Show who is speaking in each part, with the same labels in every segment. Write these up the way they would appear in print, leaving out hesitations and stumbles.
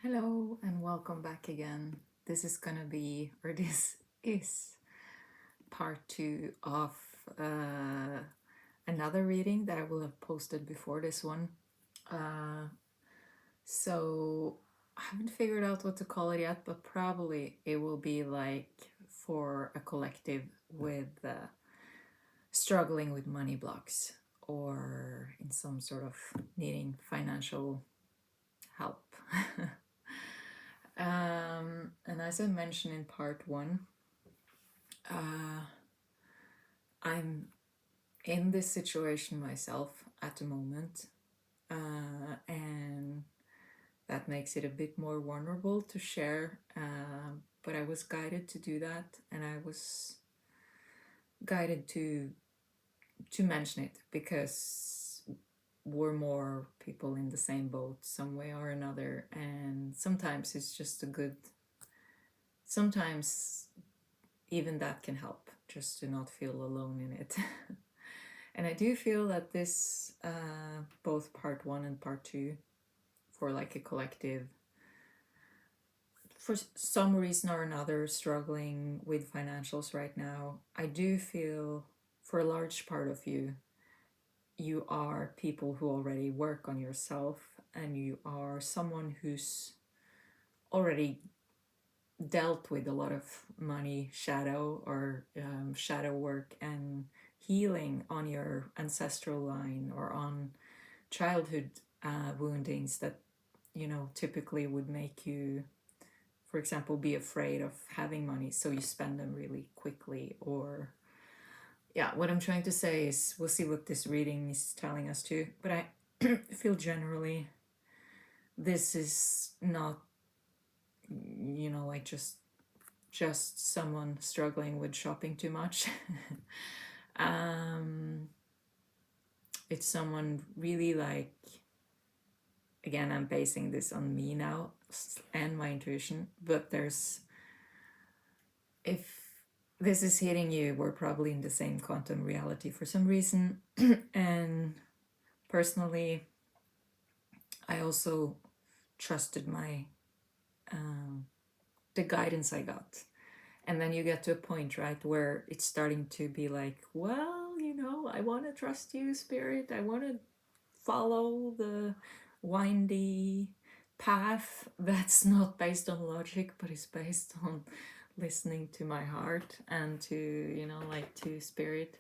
Speaker 1: Hello and welcome back again. This is part two of another reading that I will have posted before this one. Uh, so I haven't figured out what to call it yet, but probably it will be like for a collective with struggling with money blocks or in some sort of needing financial help. And as I mentioned in part one, uh, I'm in this situation myself at the moment, and that makes it a bit more vulnerable to share. But I was guided to do that, and I was guided to mention it because we're more people in the same boat some way or another, and sometimes it's just a good. Sometimes even that can help, just to not feel alone in it. And I do feel that this, both part one and part two, for like a collective, for some reason or another, struggling with financials right now, I do feel for a large part of you, you are people who already work on yourself and you are someone who's already dealt with a lot of money shadow or shadow work and healing on your ancestral line or on childhood woundings that typically would make you, for example, be afraid of having money, so you spend them really quickly. Or yeah, what I'm trying to say is we'll see what this reading is telling us too, but I feel generally this is not like just someone struggling with shopping too much. um, it's someone really like, again, I'm basing this on me now and my intuition, but if this is hitting you, we're probably in the same quantum reality for some reason. And personally, I also trusted the guidance I got. And then you get to a point, right, where it's starting to be like, well, I want to trust you, spirit. I want to follow the windy path that's not based on logic, but is based on listening to my heart and to, like to spirit.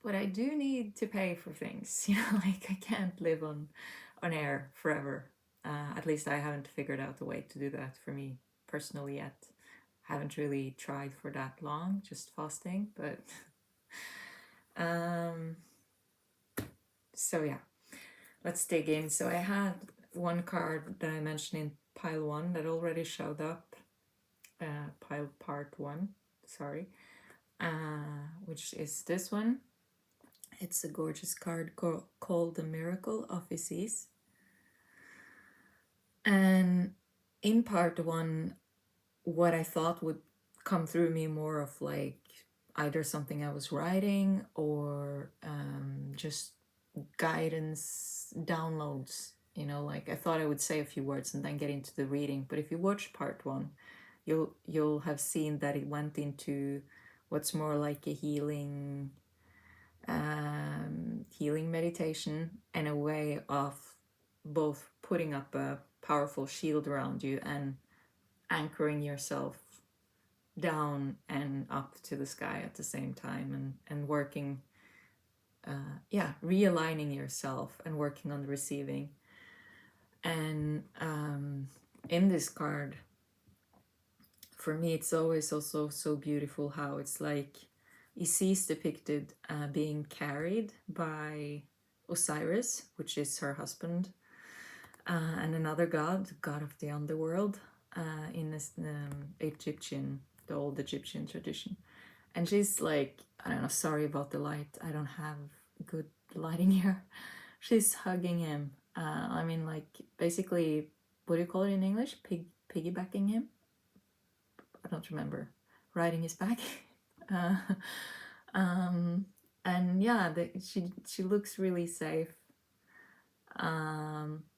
Speaker 1: But I do need to pay for things, like I can't live on air forever. At least I haven't figured out a way to do that for me personally yet. Haven't really tried for that long, just fasting, but so yeah, let's dig in. So I had one card that I mentioned in pile one that already showed up, pile part one, sorry, which is this one. It's a gorgeous card called The Miracle of Isis. And in part one, what I thought would come through me more of like either something I was writing or just guidance downloads. Like I thought I would say a few words and then get into the reading. But if you watch part one, you'll have seen that it went into what's more like a healing meditation and a way of both putting up a powerful shield around you and anchoring yourself down and up to the sky at the same time, and working realigning yourself and working on the receiving. And in this card, for me, it's always also so beautiful how it's like Isis depicted being carried by Osiris, which is her husband, and another god of the underworld, in this the old Egyptian tradition. And she's like, I don't know, sorry about the light, I don't have good lighting here. She's hugging him. Like basically, what do you call it in English? Piggybacking him? I don't remember. Riding his back. uh, and yeah, she looks really safe,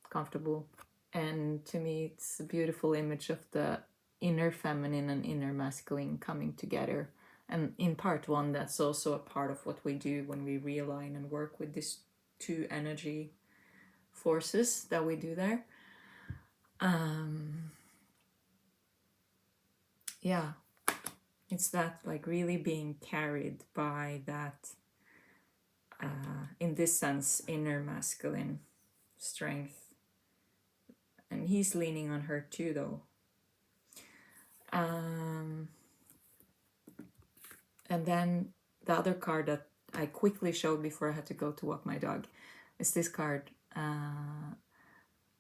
Speaker 1: comfortable, And to me, it's a beautiful image of the inner feminine and inner masculine coming together. And in part one, that's also a part of what we do when we realign and work with these two energy forces that we do there. Yeah, it's that like really being carried by that, in this sense, inner masculine strength. And he's leaning on her too, though. And then the other card that I quickly showed before I had to go to walk my dog is this card.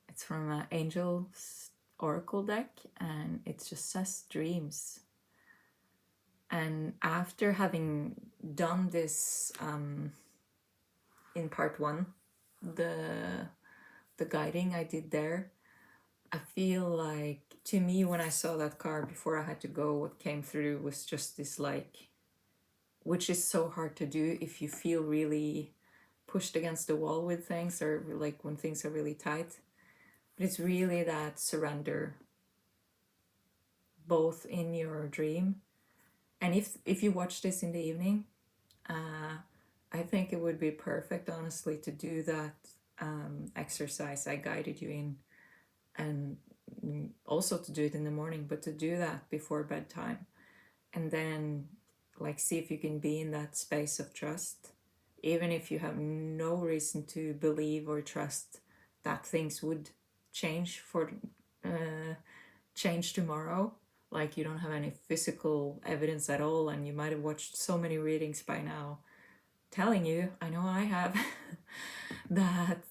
Speaker 1: It's from an Angel's Oracle deck, and it just says dreams. And after having done this in part one, the guiding I did there, I feel like, to me, when I saw that card before I had to go, what came through was just this, like, which is so hard to do if you feel really pushed against the wall with things, or like when things are really tight. But it's really that surrender, both in your dream. And if you watch this in the evening, I think it would be perfect, honestly, to do that exercise I guided you in, and also to do it in the morning, but to do that before bedtime, and then like see if you can be in that space of trust, even if you have no reason to believe or trust that things would change change tomorrow. Like, you don't have any physical evidence at all, and you might have watched so many readings by now telling you, I know I have, that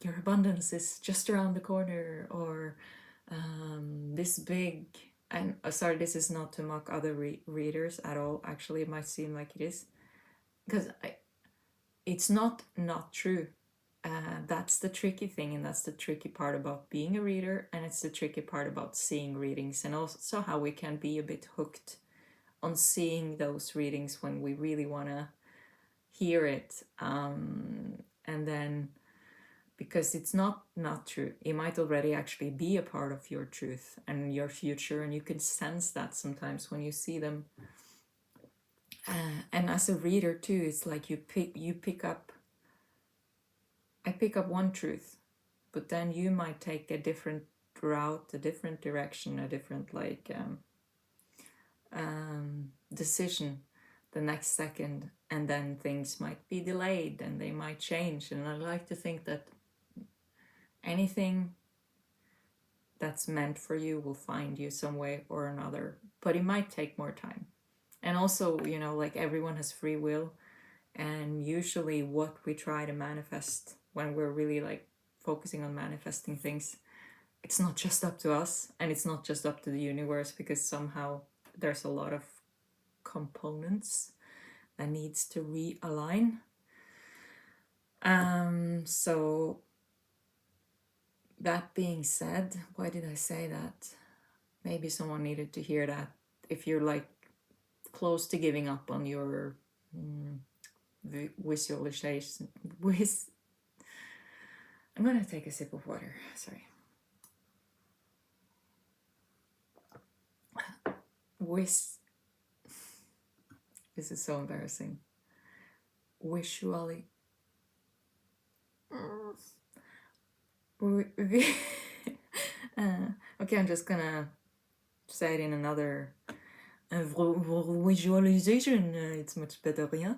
Speaker 1: your abundance is just around the corner, or this big. And sorry, this is not to mock other readers at all. Actually, it might seem like it is, because it's not true. That's the tricky thing, and that's the tricky part about being a reader, and it's the tricky part about seeing readings, and also how we can be a bit hooked on seeing those readings when we really want to hear it, and then, because it's not true, it might already actually be a part of your truth and your future, and you can sense that sometimes when you see them. And as a reader too, it's like you pick up, I pick up one truth, but then you might take a different route, a different direction, a different decision the next second, and then things might be delayed and they might change. And I like to think that anything that's meant for you will find you some way or another, but it might take more time. And also, like, everyone has free will, and usually what we try to manifest when we're really like focusing on manifesting things, it's not just up to us, and it's not just up to the universe, because somehow there's a lot of components that needs to realign. So that being said, why did I say that? Maybe someone needed to hear that. If you're like close to giving up on your visualization, I'm gonna take a sip of water. Sorry. This is so embarrassing. Okay, I'm just gonna say it in another visualization. It's much better, yeah.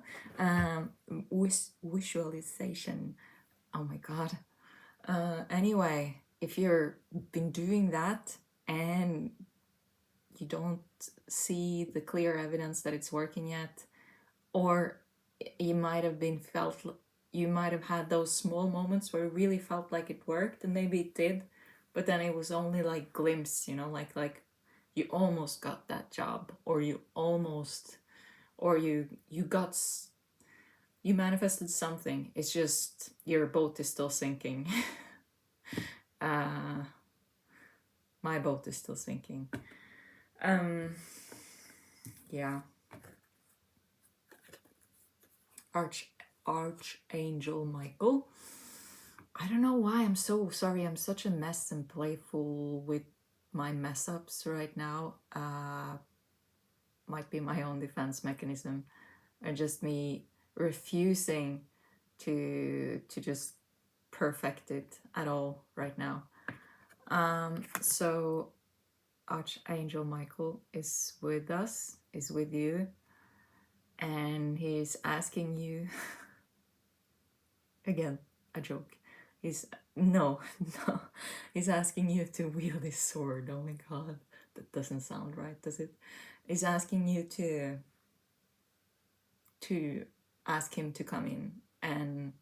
Speaker 1: Visualization. Oh my god. Anyway, if you've been doing that and you don't see the clear evidence that it's working yet, or you might have had those small moments where it really felt like it worked, and maybe it did, but then it was only like glimpse, like you almost got that job, or you manifested something. It's just your boat is still sinking. My boat is still sinking. Yeah. Archangel Michael, I don't know why I'm so sorry. I'm such a mess and playful with my mess ups right now. Might be my own defense mechanism, or just me refusing to just perfect it at all right now. So Archangel Michael is with us, is with you, and he's asking you again, a joke. He's no, no. He's asking you to wield his sword. Oh my god. That doesn't sound right, does it? He's asking you to ask him to come in and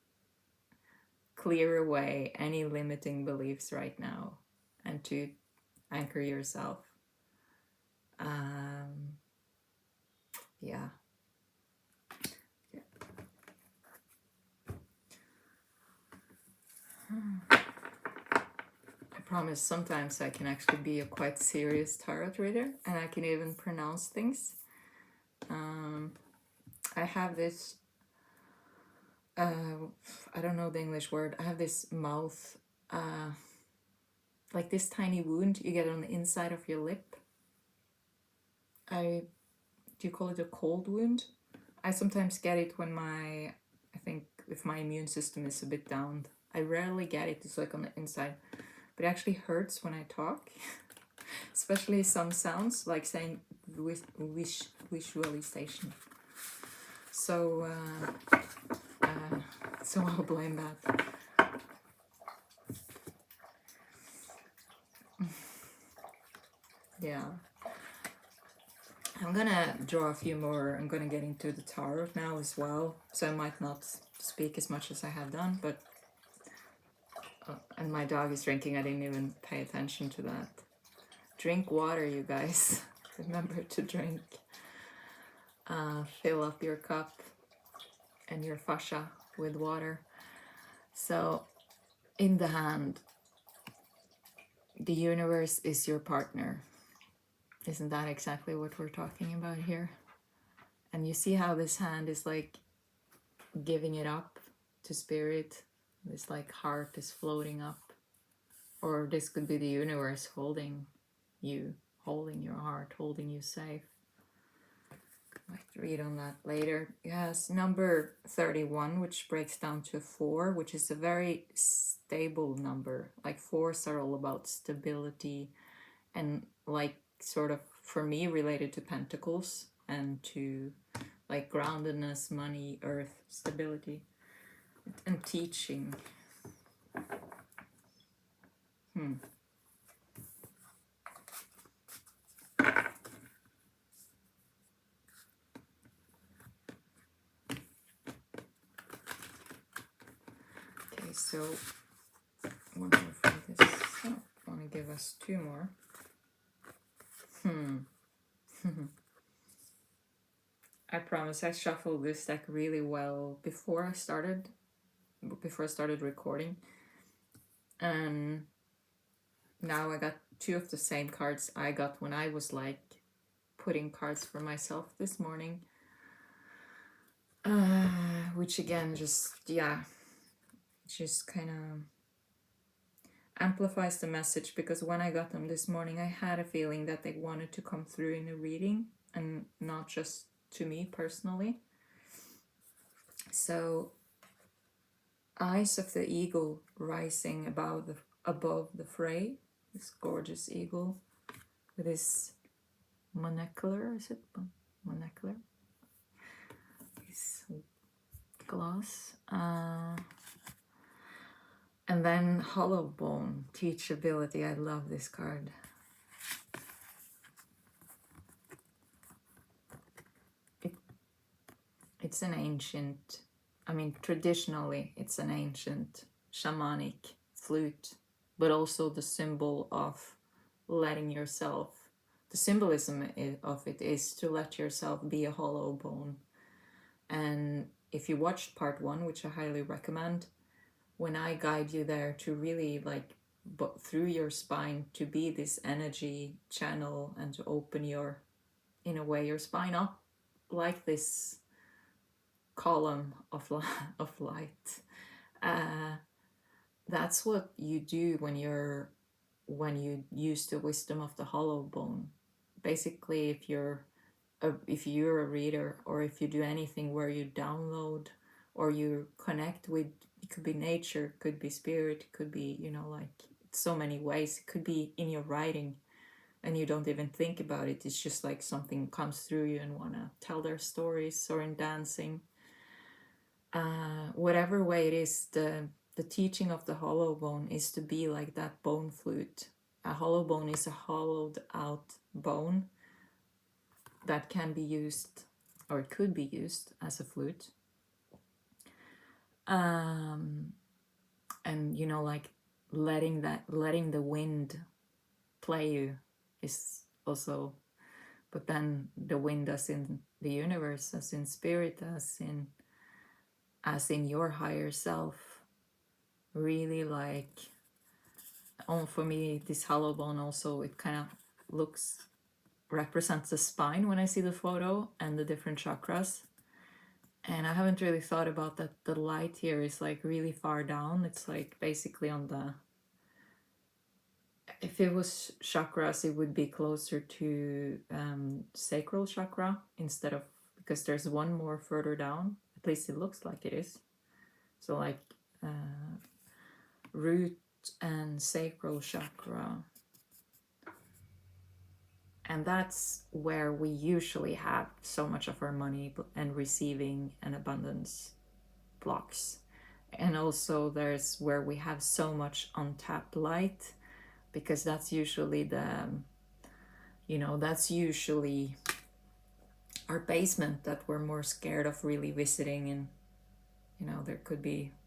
Speaker 1: clear away any limiting beliefs right now and to anchor yourself. Yeah. I promise sometimes I can actually be a quite serious tarot reader and I can even pronounce things. I have this, I don't know the English word, I have this mouth, like this tiny wound you get on the inside of your lip. Do you call it a cold wound? I sometimes get it when I think if my immune system is a bit down. I rarely get it, it's like on the inside. But it actually hurts when I talk. Especially some sounds, like saying visualization. So, so I'll blame that. Yeah. I'm gonna draw a few more. I'm gonna get into the tarot now as well. So I might not speak as much as I have done, but... and my dog is drinking. I didn't even pay attention to that. Drink water, you guys. Remember to drink. Fill up your cup and your fascia with water. So, in the hand, the universe is your partner. Isn't that exactly what we're talking about here? And you see how this hand is like giving it up to spirit. This like heart is floating up. Or this could be the universe holding you, holding your heart, holding you safe. I might read on that later. Yes, number 31, which breaks down to 4, which is a very stable number. Like 4s are all about stability and like sort of, for me, related to pentacles and to like groundedness, money, earth, stability, and teaching. Okay, so one more for this. Oh, I want to give us 2 more. I promise I shuffled this deck really well before I started recording, and now I got 2 of the same cards I got when I was like putting cards for myself this morning, which again just kind of amplifies the message, because when I got them this morning I had a feeling that they wanted to come through in a reading and not just to me personally. So, eyes of the eagle rising above the fray. This gorgeous eagle with his monocular, is it? Monocular? His glass. And then hollow bone, teachability. I love this card. It's an ancient, traditionally it's an ancient shamanic flute, but also the symbol of letting yourself, the symbolism of it is to let yourself be a hollow bone. And if you watched part 1, which I highly recommend, when I guide you there to really like through your spine to be this energy channel and to open your, in a way, your spine up like this column of light, that's what you do when you use the wisdom of the hollow bone. Basically, if you're a reader, or if you do anything where you download or you connect with, it could be nature, could be spirit, could be, like, so many ways. It could be in your writing and you don't even think about it. It's just like something comes through you and want to tell their stories, or in dancing. Whatever way it is, the teaching of the hollow bone is to be like that bone flute. A hollow bone is a hollowed out bone that can be used, or it could be used as a flute. And like letting the wind play you is also, but then the wind as in the universe, as in spirit, as in your higher self, really like, for me, this hollow bone also, it kind of represents the spine when I see the photo and the different chakras. And I haven't really thought about that. The light here is like really far down. It's like basically on the, if it was chakras, it would be closer to sacral chakra instead of, because there's one more further down. At least it looks like it is. So like root and sacral chakra. And that's where we usually have so much of our money and receiving and abundance blocks. And also there's where we have so much untapped light, because that's usually that's usually our basement that we're more scared of really visiting. And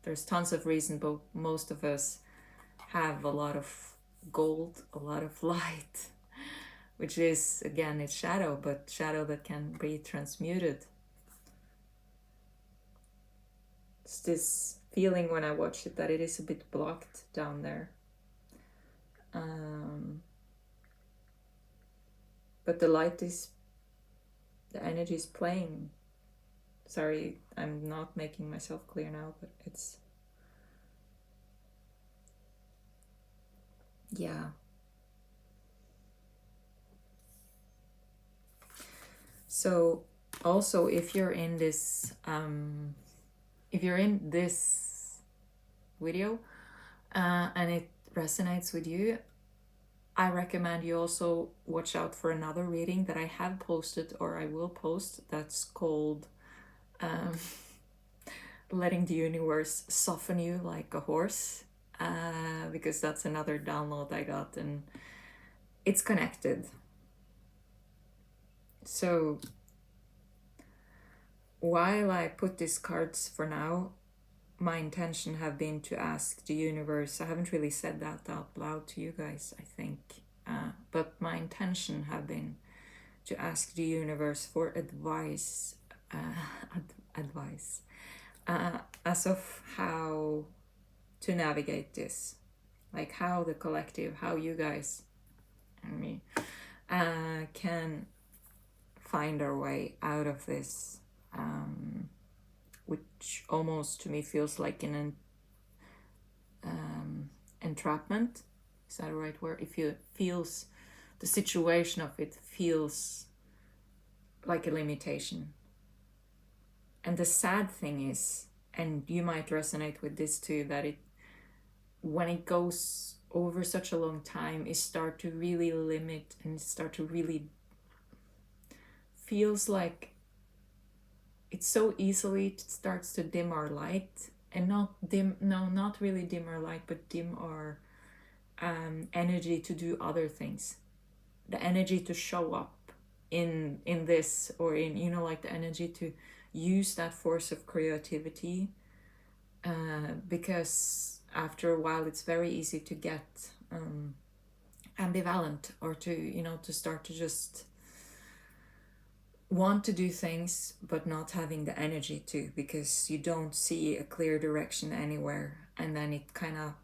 Speaker 1: there's tons of reasons, but most of us have a lot of gold, a lot of light, which is, again, it's shadow, but shadow that can be transmuted. It's this feeling when I watch it that it is a bit blocked down there. But the energy is playing. Sorry, I'm not making myself clear now, but it's, yeah. So also, if you're in this video and it resonates with you, I recommend you also watch out for another reading that I have posted, or I will post, that's called Letting the Universe Soften You Like a Horse, because that's another download I got, and it's connected. So while I put these cards for now, my intention have been to ask the universe. I haven't really said that out loud to you guys, I think, but my intention have been to ask the universe for advice, as of how to navigate this, like how the collective, how you guys and me can find our way out of this, which almost to me feels like an entrapment. Is that the right word? If it feels, the situation of it feels like a limitation. And the sad thing is, and you might resonate with this too, that when it goes over such a long time, it start to really limit, and start to really feels like it so easily starts to dim our light, and not really dim our light, but dim our energy to do other things, the energy to show up in this, or in like the energy to use that force of creativity, because after a while it's very easy to get ambivalent, or to start to just want to do things but not having the energy to, because you don't see a clear direction anywhere, and then it kind of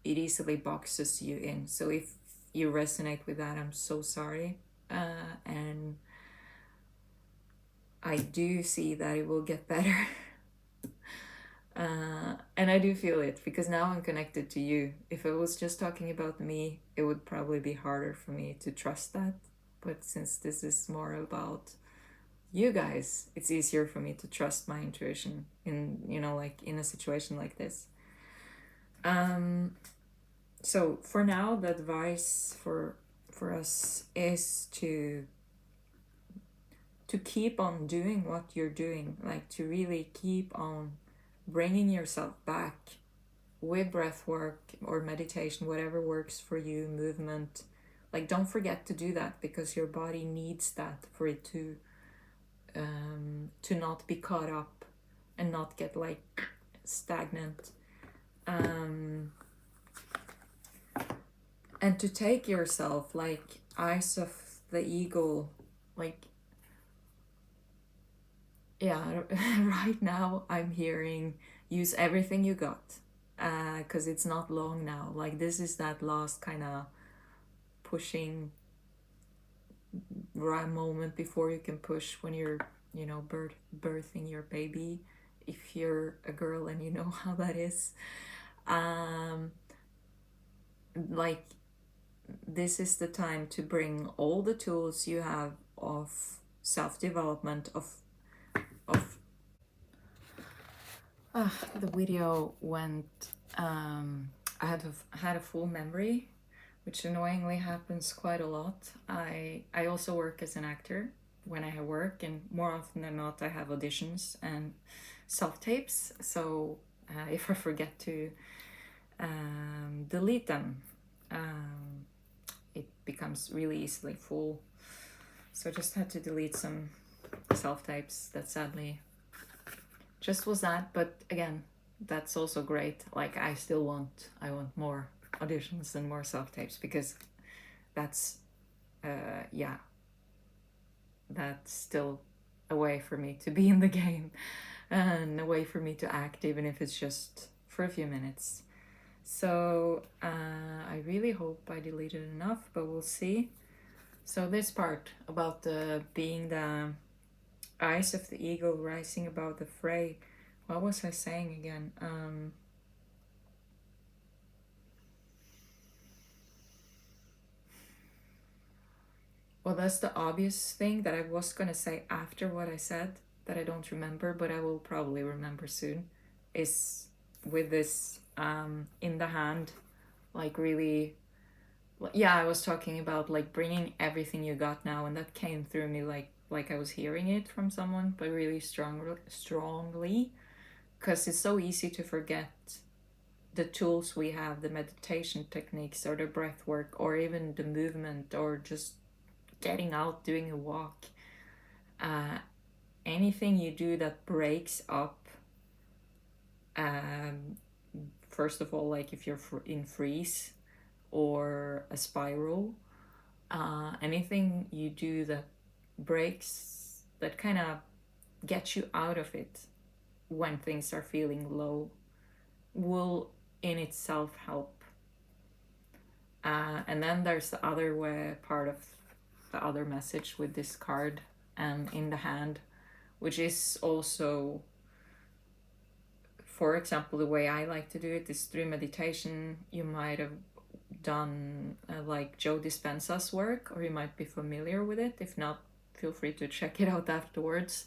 Speaker 1: it easily boxes you in. So if you resonate with that, I'm so sorry, and I do see that it will get better. And I do feel it because now I'm connected to you. If it was just talking about me, it would probably be harder for me to trust that. But since this is more about you guys, it's easier for me to trust my intuition in, like in a situation like this. So for now, the advice for us is to keep on doing what you're doing, like to really keep on bringing yourself back with breath work or meditation, whatever works for you, movement. Like, don't forget to do that because your body needs that for it to not be caught up and not get like stagnant. And to take yourself like eyes of the eagle, like, yeah, right now I'm hearing use everything you got, because it's not long now. Like, this is that last kind of pushing right moment before you can push when you're, birthing your baby, if you're a girl and you know how that is. Like, this is the time to bring all the tools you have of self-development, of the video went, I had a full memory, which annoyingly happens quite a lot. I also work as an actor when I work, and more often than not I have auditions and self-tapes, so if I forget to delete them, it becomes really easily full. So I just had to delete some self-tapes that sadly just was that. But again, that's also great. Like, I want more auditions and more self-tapes, because that's that's still a way for me to be in the game and a way for me to act, even if it's just for a few minutes. So I really hope I deleted enough, but we'll see. So this part about being the eyes of the eagle rising above the fray, what was I saying again? Well, that's the obvious thing that I was gonna say after what I said that I don't remember, but I will probably remember soon, is with this in the hand, like, really. Yeah, I was talking about like bringing everything you got now, and that came through me like I was hearing it from someone, but really strongly, because it's so easy to forget the tools we have, the meditation techniques or the breath work or even the movement or just getting out, doing a walk. Anything you do that breaks up, first of all, like if you're in freeze or a spiral, anything you do that breaks, that kind of gets you out of it when things are feeling low, will in itself help. And then there's the other way, part of the other message with this card and in the hand, which is also, for example, the way I like to do it is through meditation. You might have done like Joe Dispenza's work, or you might be familiar with it. If not, feel free to check it out afterwards.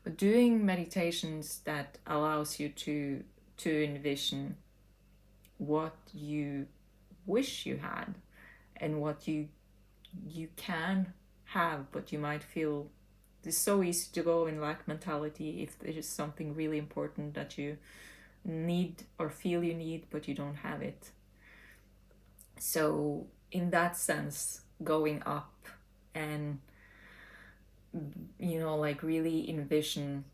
Speaker 1: But doing meditations that allows you to envision what you wish you had and what you can have, but you might feel it's so easy to go in lack mentality if there is something really important that you need or feel you need, but you don't have it. So in that sense, going up and like really envision,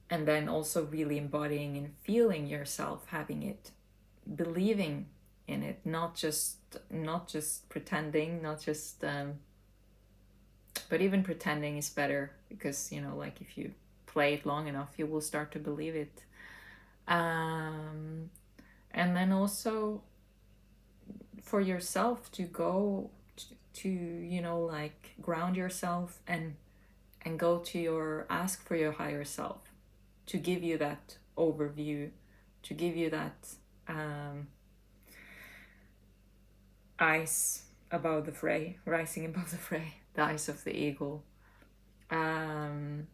Speaker 1: and then also really embodying and feeling yourself having it, believing in it, not just pretending, not just but even pretending is better, because like if you play it long enough you will start to believe it. And then also for yourself to go to like ground yourself and go to ask for your higher self to give you that overview to give you that eyes above the fray, rising above the fray, the eyes of the eagle. You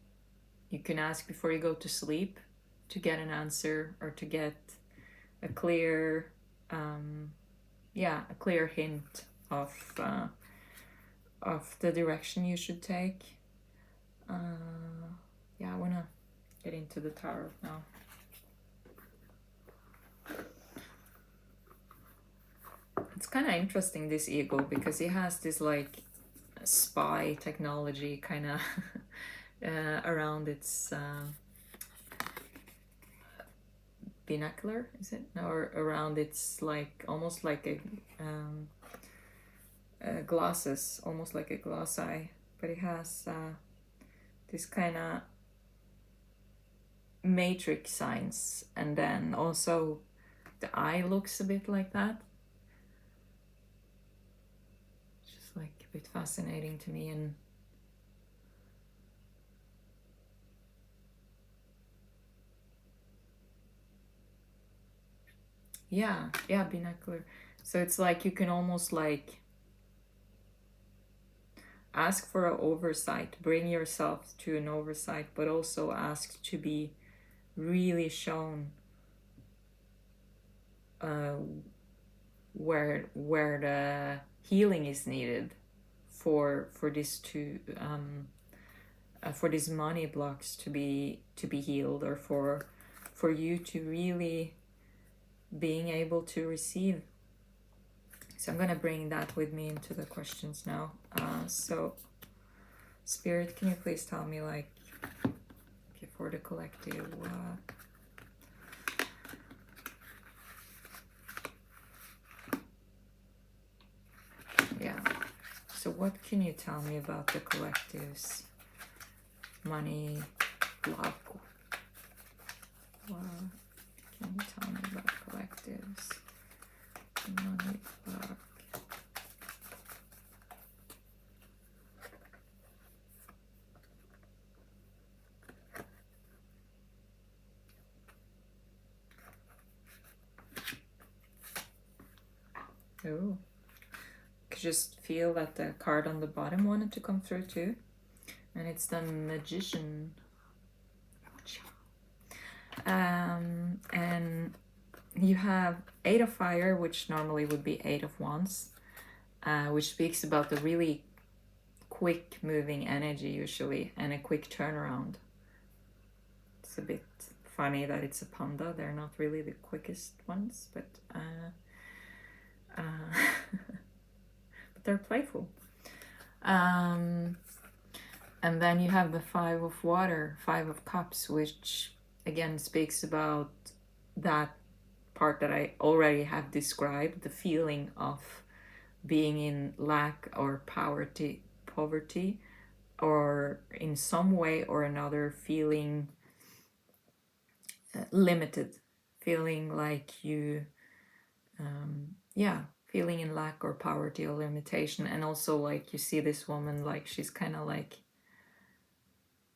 Speaker 1: can ask before you go to sleep to get an answer or to get a clear, a clear hint of the direction you should take. I want to get into the tarot now. It's kind of interesting, this eagle, because he has this like spy technology kind of around its binocular, is it? No, or around its like almost like a glasses, almost like a glass eye, but it has this kind of matrix signs, and then also the eye looks a bit like that. Just like a bit fascinating to me. And yeah, binocular. So it's like you can almost like ask for an oversight, bring yourself to an oversight, but also ask to be really shown where the healing is needed for this to for these money blocks to be healed, or for you to really being able to receive. So I'm gonna bring that with me into the questions now. So Spirit, can you please tell me, like, okay, for the collective, so what can you tell me about the collective's money block? What can you tell me about collective's money block? Oh, could just feel that the card on the bottom wanted to come through too, and it's the Magician. And you have 8 of Fire, which normally would be 8 of Wands, which speaks about the really quick moving energy usually, and a quick turnaround. It's a bit funny that it's a panda. They're not really the quickest ones, but but they're playful. And then you have the 5 of Water, 5 of Cups, which again speaks about that part that I already have described, the feeling of being in lack or poverty, or in some way or another feeling limited, feeling like you feeling in lack or poverty or limitation. And also, like, you see this woman, like, she's kind of like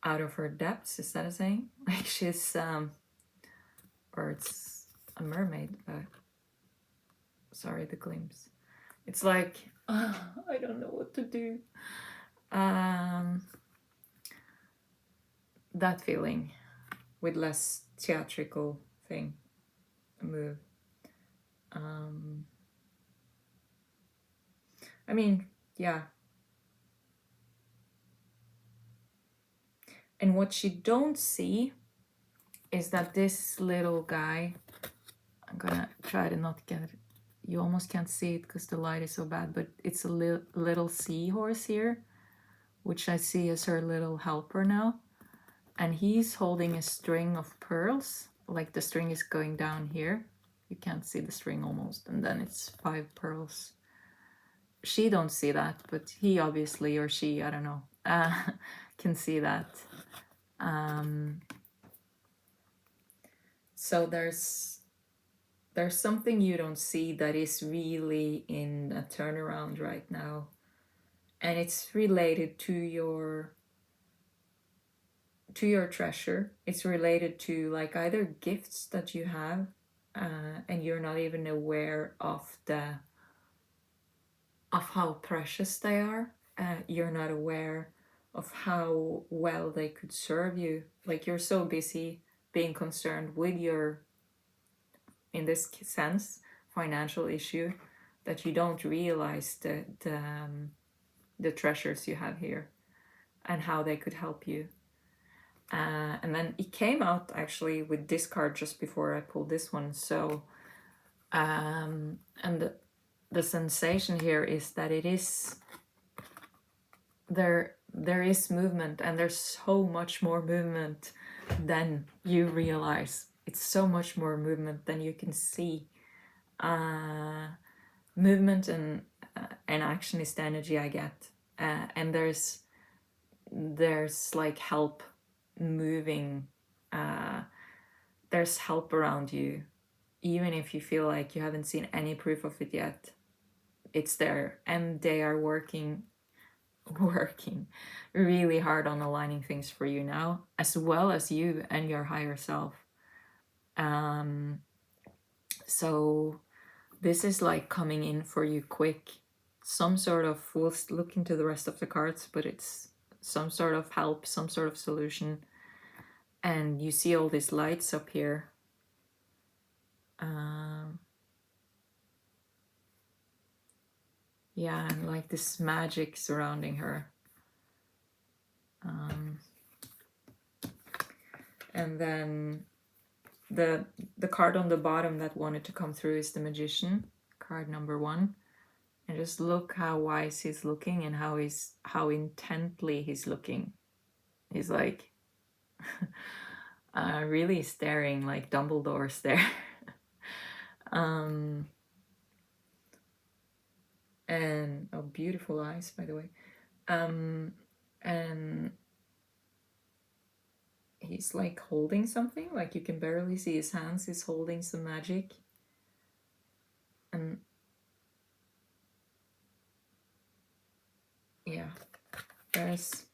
Speaker 1: out of her depths, is that a saying? Like, she's or it's a mermaid, but sorry, the glimpse. It's like, I don't know what to do. That feeling with less theatrical thing, move. I mean, yeah. And what you don't see is that this little guy, I'm gonna try to not get it, you almost can't see it because the light is so bad, but it's a little seahorse here, which I see as her little helper now. And he's holding a string of pearls, like the string is going down here. You can't see the string almost, and then it's 5 pearls. She don't see that, but he obviously, or she, I don't know, can see that. So there's something you don't see that is really in a turnaround right now, and it's related to to your treasure. It's related to like either gifts that you have, and you're not even aware of how precious they are. You're not aware of how well they could serve you. Like you're so busy being concerned with your, in this sense, financial issue, that you don't realize the treasures you have here and how they could help you. And then it came out actually with this card just before I pulled this one. So, and the sensation here is that it is there is movement, and there's so much more movement than you realize. It's so much more movement than you can see. Movement and action is the energy I get, and there's like help moving. There's help around you, even if you feel like you haven't seen any proof of it yet. It's there, and they are working really hard on aligning things for you now, as well as you and your higher self. So this is like coming in for you quick. Some sort of, we'll look into the rest of the cards, but it's some sort of help, some sort of solution. And you see all these lights up here. Yeah, and like this magic surrounding her. And then the card on the bottom that wanted to come through is the Magician, card number 1. And just look how wise he's looking and how intently he's looking. He's like really staring, like Dumbledore stare. And oh, beautiful eyes, by the way. And he's like holding something, like you can barely see his hands. He's holding some magic. And yeah, there's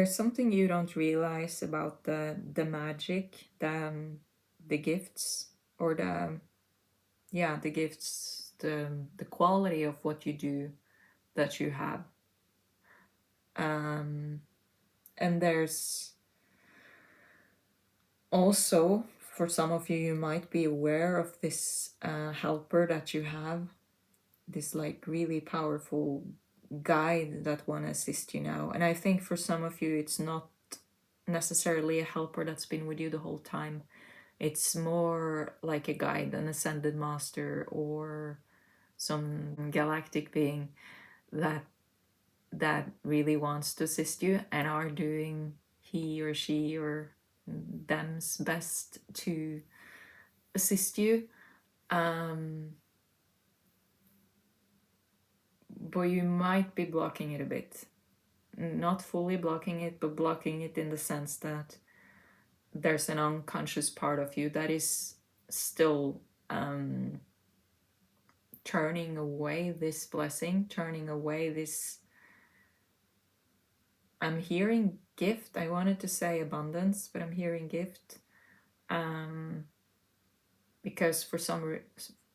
Speaker 1: something you don't realize about the magic, the gifts, or the gifts, the quality of what you do that you have. And there's also, for some of you, you might be aware of this helper that you have, this like really powerful guide that want to assist you now. And I think for some of you, it's not necessarily a helper that's been with you the whole time. It's more like a guide, an ascended master, or some galactic being that really wants to assist you and are doing he or she or them's best to assist you. But you might be blocking it a bit. Not fully blocking it, but blocking it in the sense that there's an unconscious part of you that is still turning away this blessing, turning away this. I'm hearing gift. I wanted to say abundance, but I'm hearing gift. Because for some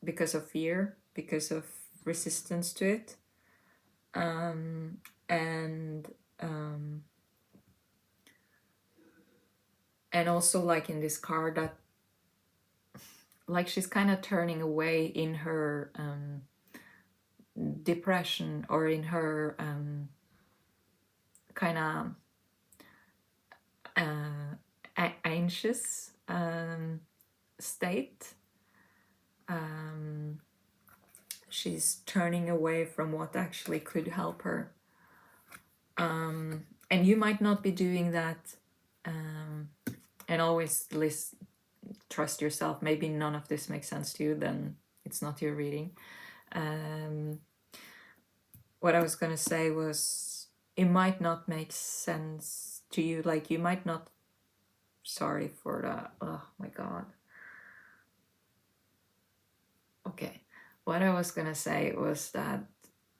Speaker 1: because of fear, because of resistance to it. And also like in this card that like she's kind of turning away in her depression, or in her kind of anxious state. She's turning away from what actually could help her. And you might not be doing that. And always trust yourself. Maybe none of this makes sense to you, then it's not your reading. What I was going to say was, it might not make sense to you. Like you might not, sorry for that. Oh my God. Okay. What I was going to say was that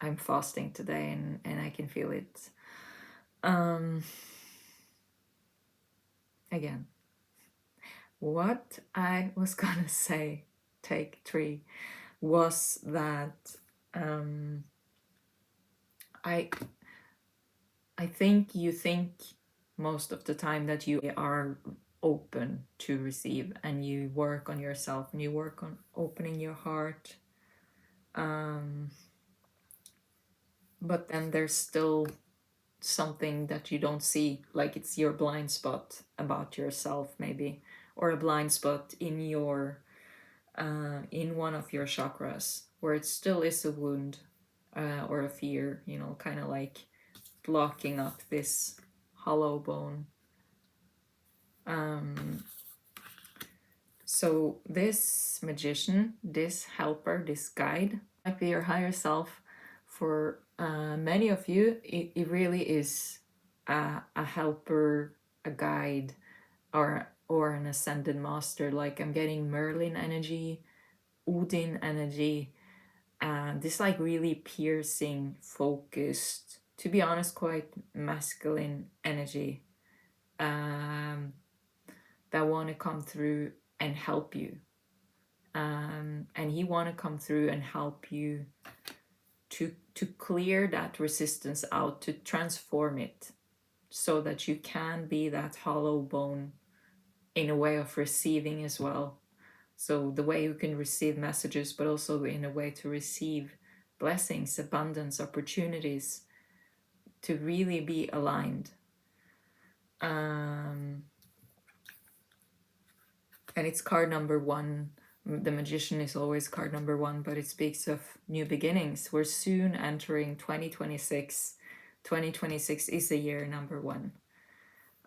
Speaker 1: I'm fasting today, and I can feel it. Again, what I was gonna say, take 3, was that I think you think most of the time that you are open to receive, and you work on yourself and you work on opening your heart. But then there's still something that you don't see, like it's your blind spot about yourself, maybe, or a blind spot in your in one of your chakras, where it still is a wound or a fear, kind of like blocking up this hollow bone. So this magician, this helper, this guide might be your higher self. For many of you, it really is a helper, a guide, or an ascended master. Like I'm getting Merlin energy, Odin energy, and this like really piercing, focused, to be honest, quite masculine energy that want to come through and help you. And he want to come through and help you to clear that resistance out, to transform it, so that you can be that hollow bone in a way of receiving as well. So the way you can receive messages, but also in a way to receive blessings, abundance, opportunities, to really be aligned. And it's card number 1. The magician is always card number 1, but it speaks of new beginnings. We're soon entering 2026. 2026 is the year number 1.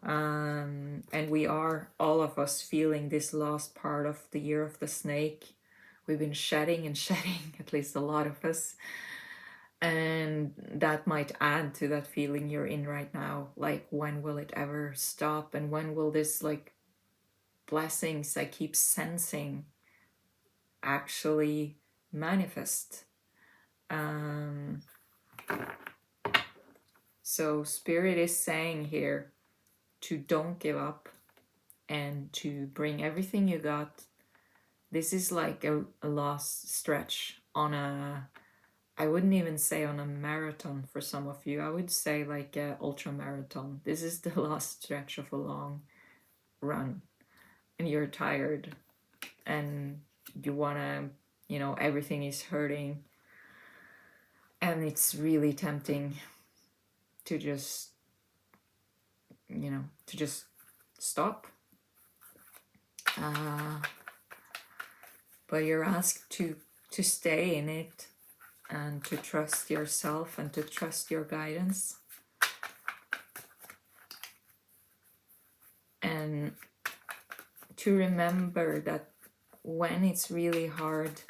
Speaker 1: And we are, all of us, feeling this last part of the year of the snake. We've been shedding and shedding, at least a lot of us. And that might add to that feeling you're in right now. Like, when will it ever stop? And when will this, like, blessings I keep sensing actually manifest? So Spirit is saying here to don't give up and to bring everything you got. This is like a last stretch on I wouldn't even say on a marathon for some of you. I would say like a ultra marathon. This is the last stretch of a long run, and you're tired and you wanna, everything is hurting, and it's really tempting to just, to just stop. But you're asked to stay in it, and to trust yourself, and to trust your guidance. And to remember that when it's really hard,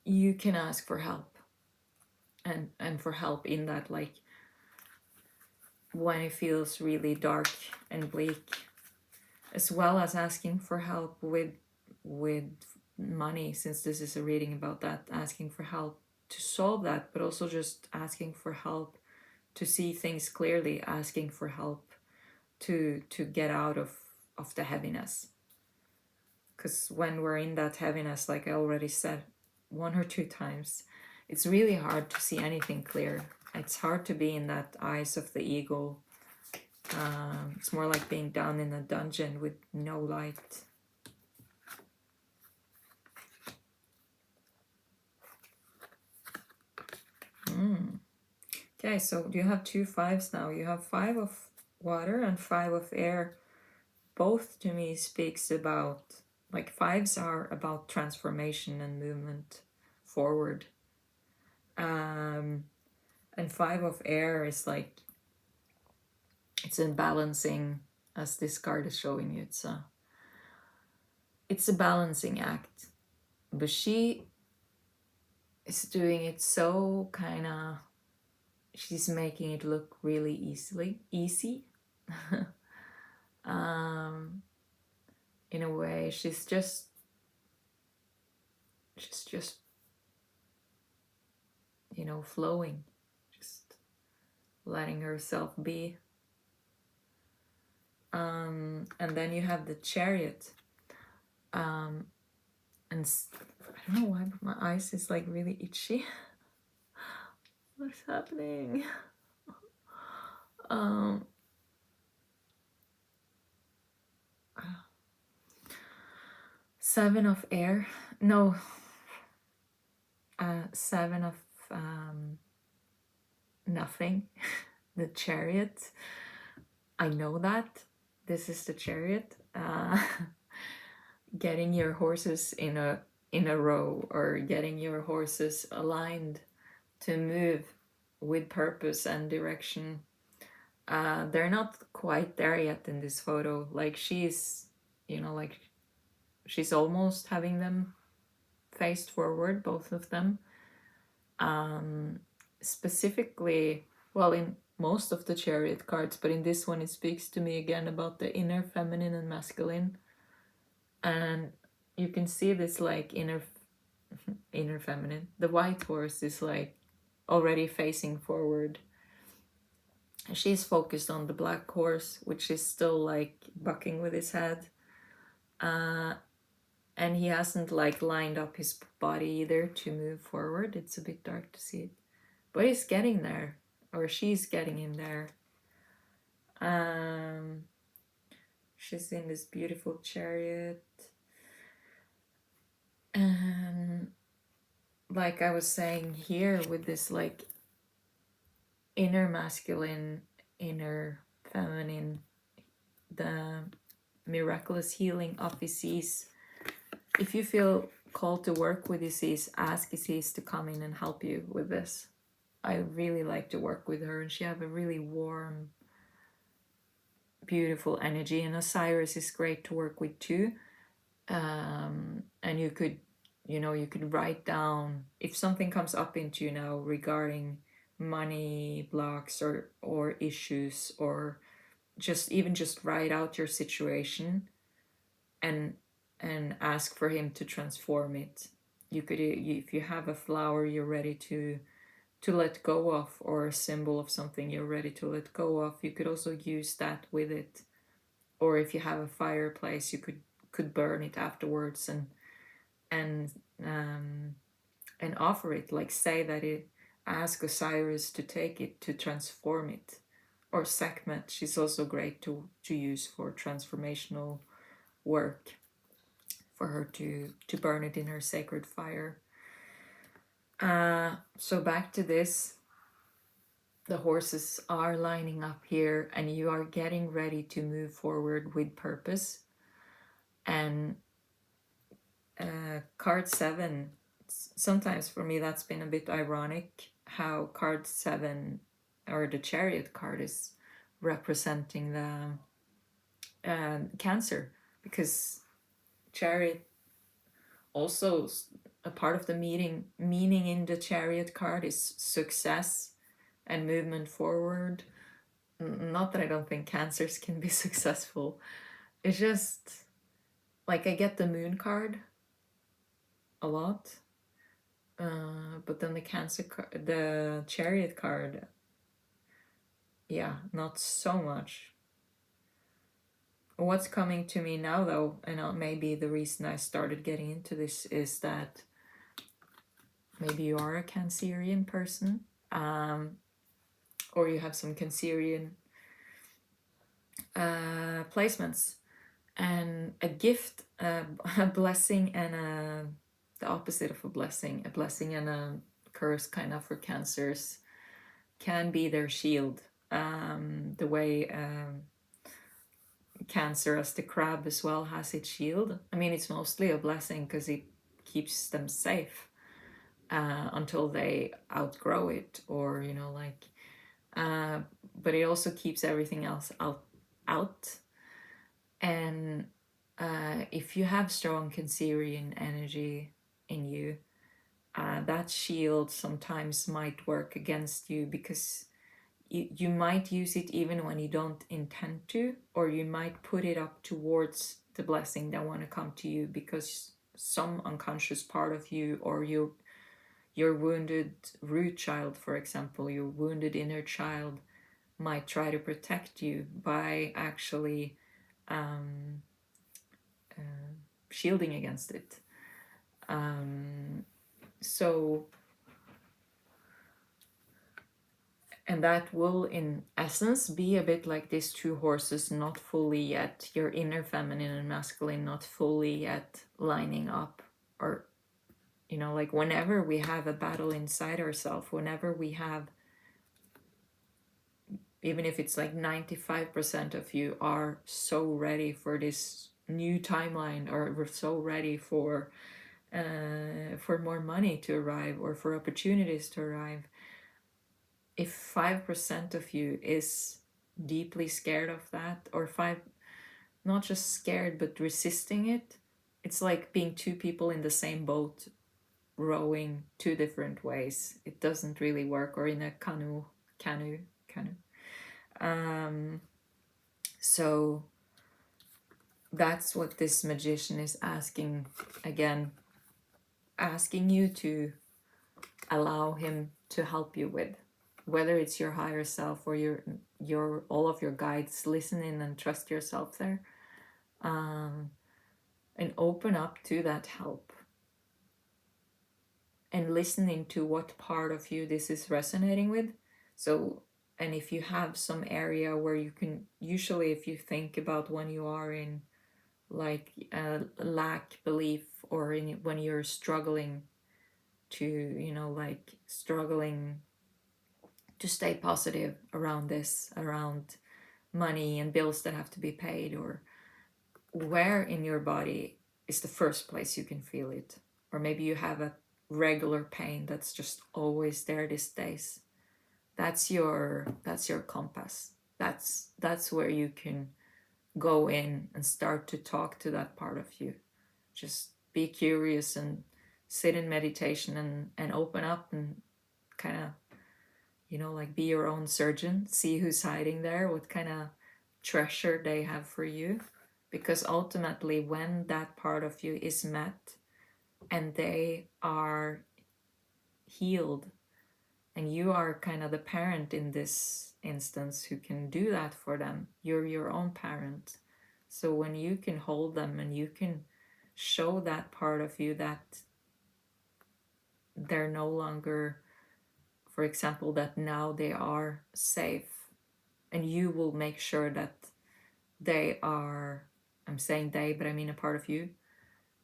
Speaker 1: you can ask for help. And for help in that, like, when it feels really dark and bleak, as well as asking for help with money, since this is a reading about that, asking for help to solve that, but also just asking for help to see things clearly, asking for help to get out of the heaviness. Because when we're in that heaviness, like I already said 1 or 2 times, it's really hard to see anything clear. It's hard to be in that eyes of the eagle. It's more like being down in a dungeon with no light. Okay, so you have 2 5s now. You have 5 of water and 5 of air. Both to me speaks about, like, 5s are about transformation and movement forward. And 5 of air is like, it's in balancing, as this card is showing you. It's a balancing act. But she is doing it so kind of, she's making it look really easy. In a way, she's just you know, flowing, just letting herself be. And then you have the Chariot. And I don't know why, but my eyes is like really itchy. What's happening? Um, Seven of air. No. Seven of nothing. The Chariot. I know that. This is the Chariot. Getting your horses in a row, or getting your horses aligned to move with purpose and direction. They're not quite there yet in this photo. Like she's, you know, like she's almost having them faced forward, both of them. Specifically, well, in most of the Chariot cards, but in this one it speaks to me again about the inner feminine and masculine. And you can see this like inner feminine. The white horse is like already facing forward. She's focused on the black horse, which is still like bucking with his head. And he hasn't like lined up his body either to move forward. It's a bit dark to see it, but he's getting there, or she's getting him there. She's in this beautiful chariot, and like I was saying here, with this like inner masculine, inner feminine, the miraculous healing of Isis. If you feel called to work with Isis, ask Isis to come in and help you with this. I really like to work with her, and she have a really warm, beautiful energy, and Osiris is great to work with too. And you could, you could write down if something comes up into you now regarding money blocks or issues, or just write out your situation and ask for him to transform it. You could, if you have a flower you're ready to let go of, or a symbol of something you're ready to let go of, you could also use that with it. Or if you have a fireplace, you could burn it afterwards and offer it, like say that it, ask Osiris to take it, to transform it. Or Sekhmet, she's also great to use for transformational work, for her to burn it in her sacred fire. So back to this, the horses are lining up here, and you are getting ready to move forward with purpose. And card 7, sometimes for me that's been a bit ironic how card 7, or the Chariot card, is representing the Cancer, because Chariot also, a part of the meaning in the Chariot card is success and movement forward. Not that I don't think Cancers can be successful. It's just like I get the Moon card a lot, but then the Chariot card, yeah, not so much. What's coming to me now, though, and maybe the reason I started getting into this, is that maybe you are a Cancerian person, or you have some Cancerian placements, and a gift, a blessing, and the opposite of a blessing and a curse, kind of, for Cancers, can be their shield. The way Cancer, as the crab as well, has its shield. I mean, it's mostly a blessing because it keeps them safe until they outgrow it, or but it also keeps everything else out. And if you have strong Cancerian energy in you, that shield sometimes might work against you, because you might use it even when you don't intend to, or you might put it up towards the blessing that want to come to you, because some unconscious part of you, or your wounded root child, for example, your wounded inner child might try to protect you by actually um, shielding against it. So, and that will, in essence, be a bit like these two horses not fully yet, your inner feminine and masculine not fully yet lining up. Or, you know, like whenever we have a battle inside ourselves, whenever we have, even if it's like 95% of you are so ready for this new timeline, or we're so ready for more money to arrive or for opportunities to arrive, if 5% of you is deeply scared of that, or five, not just scared but resisting it, it's like being two people in the same boat rowing two different ways. It doesn't really work. Or in a canoe. um so that's what this magician is asking, again, asking you to allow him to help you with, whether it's your higher self or your all of your guides. Listen in and trust yourself there, and open up to that help, and listening to what part of you this is resonating with. So, and if you have some area where you can, usually if you think about when you are in like lack belief, or in when you're struggling to, you know, like struggling to stay positive around this, around money and bills that have to be paid, or where in your body is the first place you can feel it. Or maybe you have a regular pain that's just always there these days. That's your compass. That's where you can go in and start to talk to that part of you. Just be curious and sit in meditation and open up and kind of, you know, like be your own surgeon. See who's hiding there, what kind of treasure they have for you. Because ultimately, when that part of you is met and they are healed, and you are kind of the parent in this instance who can do that for them, you're your own parent. So when you can hold them and you can show that part of you that they're no longer, for example, that now they are safe, and you will make sure that they are, I'm saying they, but I mean a part of you,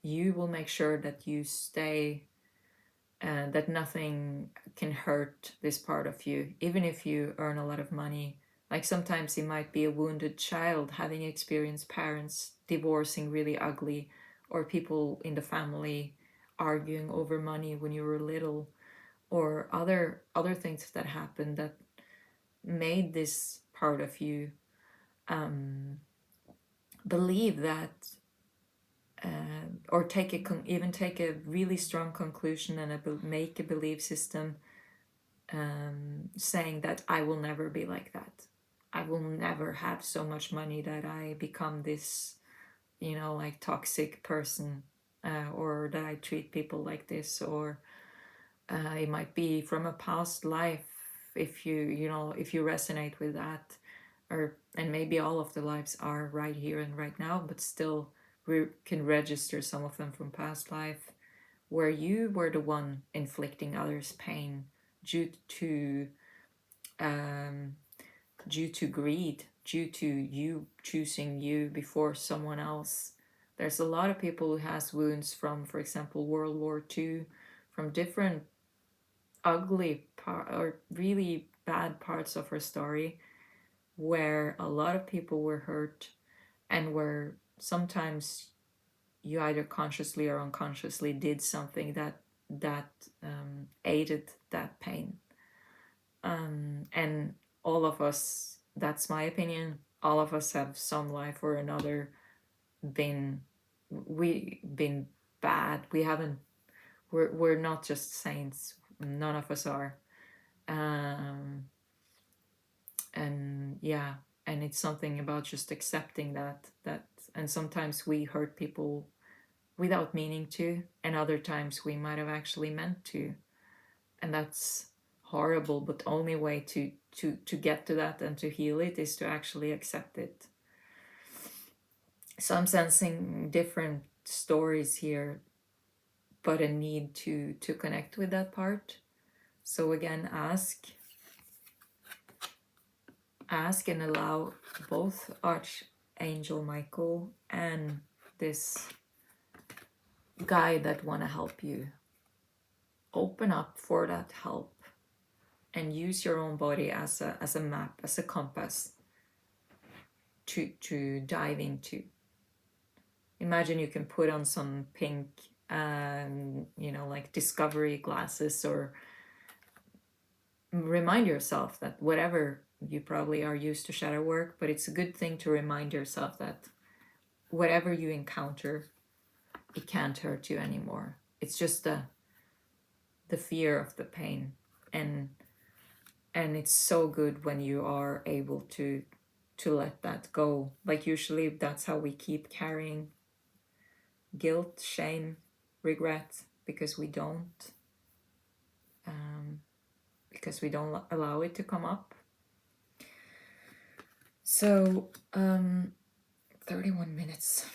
Speaker 1: you will make sure that you stay, that nothing can hurt this part of you, even if you earn a lot of money. Like sometimes it might be a wounded child having experienced parents divorcing really ugly, or people in the family arguing over money when you were little, or other things that happened that made this part of you believe that, or even take a really strong conclusion and make a belief system, saying that I will never be like that. I will never have so much money that I become this, you know, like toxic person, or that I treat people like this, or it might be from a past life, if if you resonate with that, or and maybe all of the lives are right here and right now, but still we can register some of them from past life, where you were the one inflicting others pain due to um, greed, due to you choosing you before someone else. There's a lot of people who has wounds from, for example, World War II, from different ugly or really bad parts of her story, where a lot of people were hurt, and where sometimes you either consciously or unconsciously did something that aided that pain. And all of us, that's my opinion, all of us have some life or another been been bad. We haven't, we're not just saints, none of us are. um and yeah, and it's something about just accepting that and sometimes we hurt people without meaning to, and other times we might have actually meant to. And that's horrible, but the only way to get to that and to heal it is to actually accept it. So I'm sensing different stories here, but a need to connect with that part. So again, ask and allow both Archangel Michael and this guide that want to help you open up for that help, and use your own body as a map, as a compass to dive into. Imagine you can put on some pink like discovery glasses, or remind yourself that whatever, you probably are used to shadow work, but it's a good thing to remind yourself that whatever you encounter, it can't hurt you anymore. It's just the fear of the pain. And it's so good when you are able to let that go. Like usually that's how we keep carrying guilt, shame, regret, because we don't allow it to come up. So 31 minutes.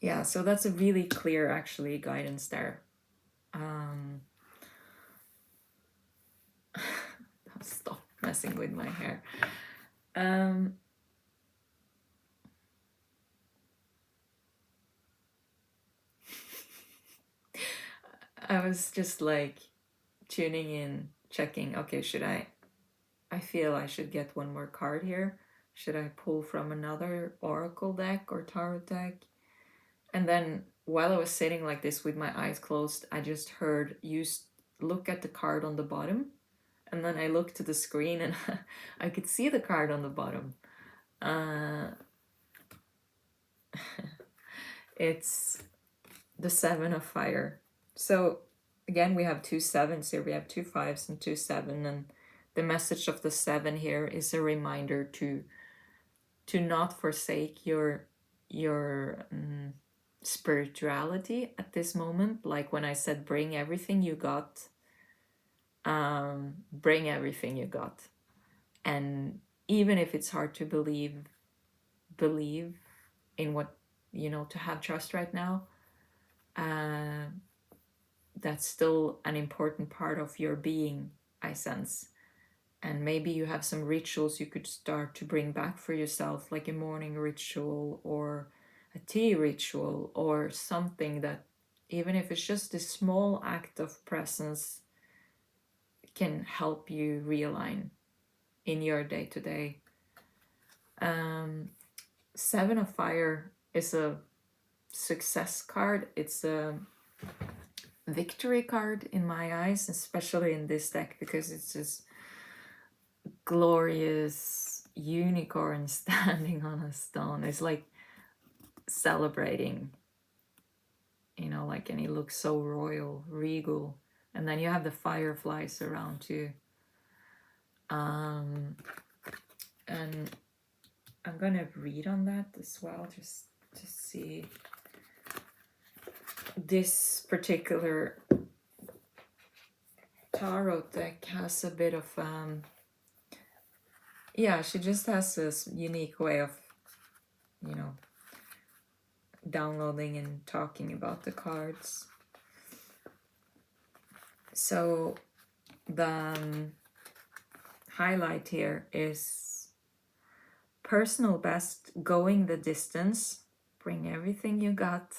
Speaker 1: Yeah, so that's a really clear actually guidance there. Stop messing with my hair. I was just like tuning in, checking, okay, I feel I should get one more card here. Should I pull from another oracle deck or tarot deck? And then while I was sitting like this with my eyes closed, I just heard you look at the card on the bottom. And then I looked to the screen and I could see the card on the bottom. It's the 7 of Fire. So again, we have 2 7s here. We have 2 5s and 2 7. And the message of the 7 here is a reminder to not forsake your spirituality at this moment. Like when I said bring everything you got, bring everything you got. And even if it's hard to believe in what, to have trust right now, that's still an important part of your being, I sense. And maybe you have some rituals you could start to bring back for yourself, like a morning ritual or a tea ritual, or something that, even if it's just a small act of presence, can help you realign in your day-to-day. 7 of Fire is a success card. It's a victory card in my eyes, especially in this deck, because it's this glorious unicorn standing on a stone. It's like celebrating, like, and he looks so royal, regal. And then you have the fireflies around too. And I'm gonna read on that as well, just to see. This particular tarot deck has a bit of she just has this unique way of downloading and talking about the cards. So the highlight here is personal best, going the distance, bring everything you got,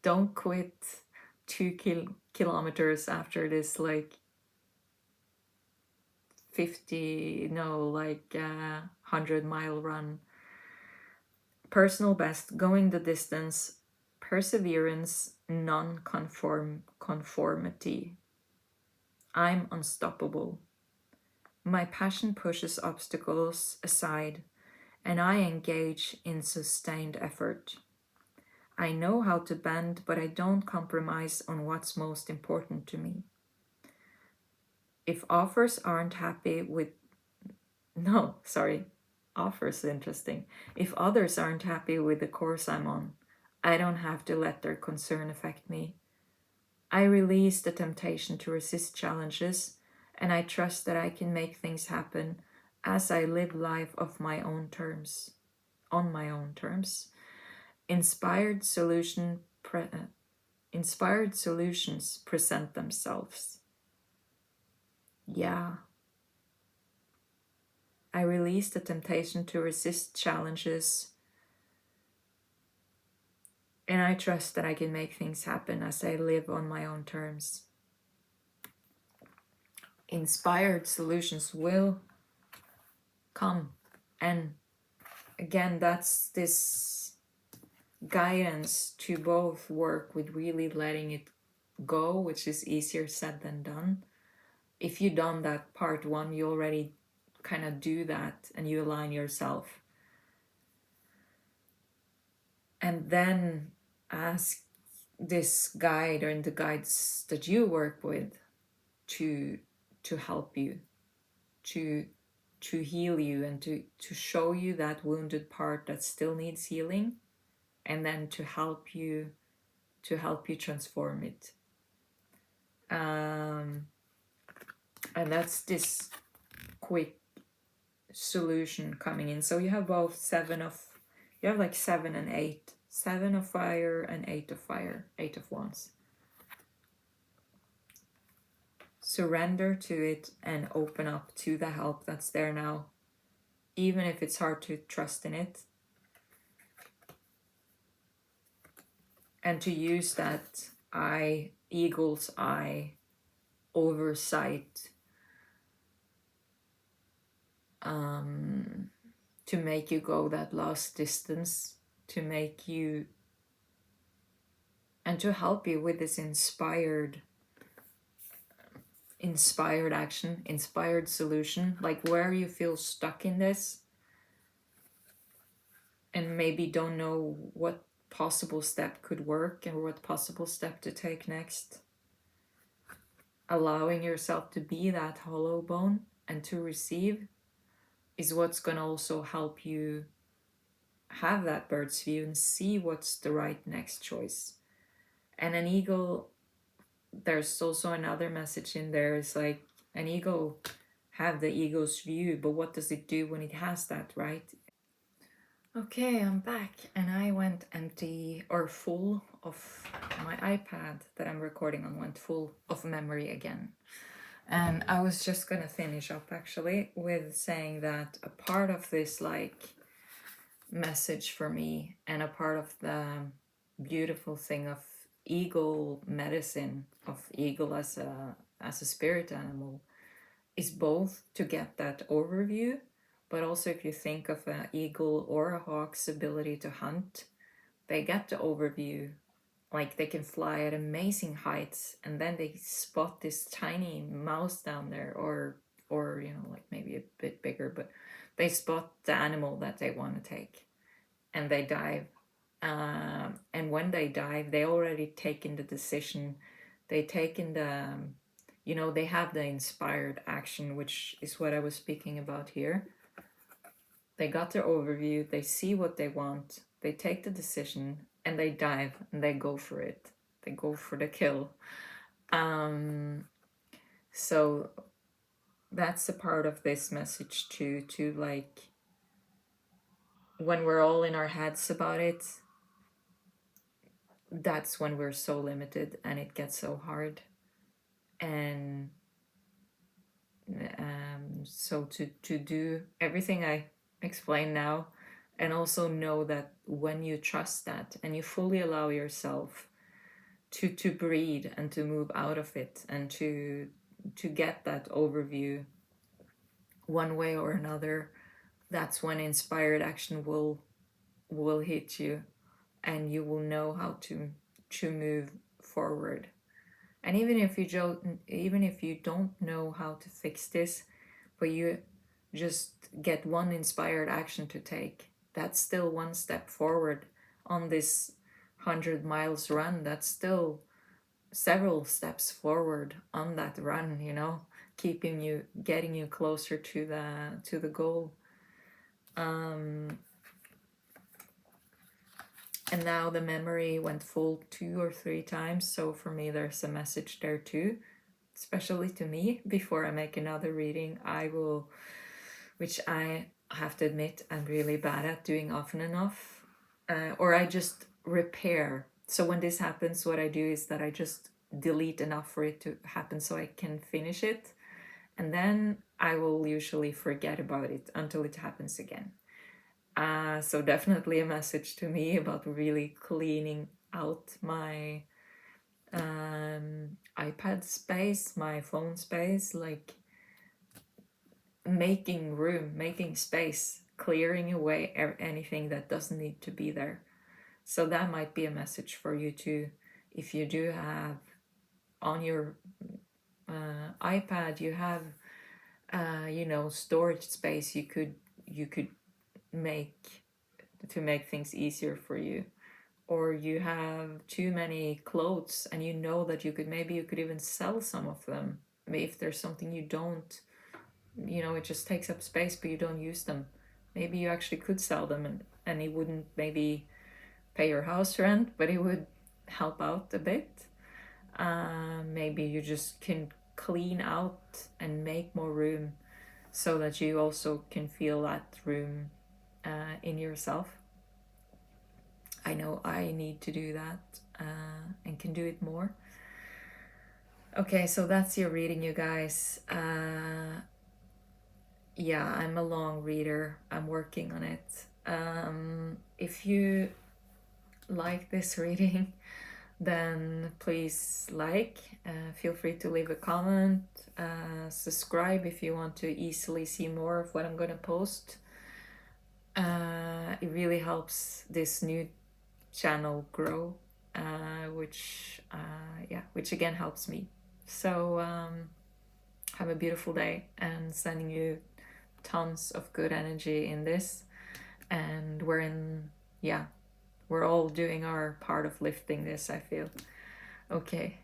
Speaker 1: don't quit 2 kilometers after this 100-mile run. Personal best, going the distance, perseverance, non-conformity. I'm unstoppable. My passion pushes obstacles aside, and I engage in sustained effort. I know how to bend, but I don't compromise on what's most important to me. If offers aren't happy with... offers interesting. If others aren't happy with the course I'm on, I don't have to let their concern affect me. I release the temptation to resist challenges, and I trust that I can make things happen as I live life of my own terms, on my own terms. Inspired solution inspired solutions present themselves. Yeah. I release the temptation to resist challenges, and I trust that I can make things happen as I live on my own terms. Inspired solutions will come. And again, that's this guidance to both work with really letting it go, which is easier said than done. If you've done that part one, you already kind of do that and you align yourself. And then ask this guide or the guides that you work with to help you, to heal you, and to show you that wounded part that still needs healing, and then to help you transform it. And that's this quick solution coming in. So you have both you have like 7 and 8, 7 of fire and 8 of fire, 8 of wands. Surrender to it and open up to the help that's there now, even if it's hard to trust in it. And to use that eagle's eye oversight to make you go that last distance, to make you, and to help you with this inspired action, inspired solution, like where you feel stuck in this and maybe don't know what possible step could work and what possible step to take next. Allowing yourself to be that hollow bone and to receive is what's going to also help you have that bird's view and see what's the right next choice. And an eagle, there's also another message in there. It's like an eagle have the eagle's view, but what does it do when it has that, right? Okay, I'm back, and I went empty or full of my iPad that I'm recording on, went full of memory again. And I was just gonna finish up actually with saying that a part of this like message for me, and a part of the beautiful thing of eagle medicine, of eagle as a spirit animal, is both to get that overview, but also if you think of an eagle or a hawk's ability to hunt, they get the overview, like they can fly at amazing heights, and then they spot this tiny mouse down there, or you know, like maybe a bit bigger, but they spot the animal that they want to take, and they dive. And when they dive, they already taken the decision. They taken the, you know, they have the inspired action, which is what I was speaking about here. They got their overview, they see what they want, they take the decision, and they dive and they go for it. They go for the kill. So that's a part of this message too, to like, when we're all in our heads about it, that's when we're so limited and it gets so hard. And so to do everything I explain now, and also know that when you trust that and you fully allow yourself to breathe and to move out of it, and to get that overview one way or another, that's when inspired action will hit you, and you will know how to move forward. And even if you don't know how to fix this, but you just get one inspired action to take, that's still one step forward on this 100 miles run. That's still several steps forward on that run, you know, getting you closer to the goal. And now the memory went full 2 or 3 times. So for me, there's a message there too, especially to me. Before I make another reading, I will, which I have to admit I'm really bad at doing often enough, or I just repair. So when this happens, what I do is that I just delete enough for it to happen so I can finish it. And then I will usually forget about it until it happens again. So definitely a message to me about really cleaning out my iPad space, my phone space, like making room, making space, clearing away anything that doesn't need to be there. So that might be a message for you too. If you do have on your iPad, you have storage space you could make to make things easier for you, or you have too many clothes and you know that you could even sell some of them. If there's something you don't, it just takes up space but you don't use them, maybe you actually could sell them, and it wouldn't maybe pay your house rent, but it would help out a bit. Maybe you just can clean out and make more room so that you also can feel that room in yourself. I know I need to do that and can do it more. Okay, so that's your reading, you guys. Yeah, I'm a long reader. I'm working on it. If you like this reading, then please feel free to leave a comment, subscribe if you want to easily see more of what I'm going to post. It really helps this new channel grow, which again helps me. So have a beautiful day, and sending you tons of good energy in this. And we're all doing our part of lifting this, I feel. Okay.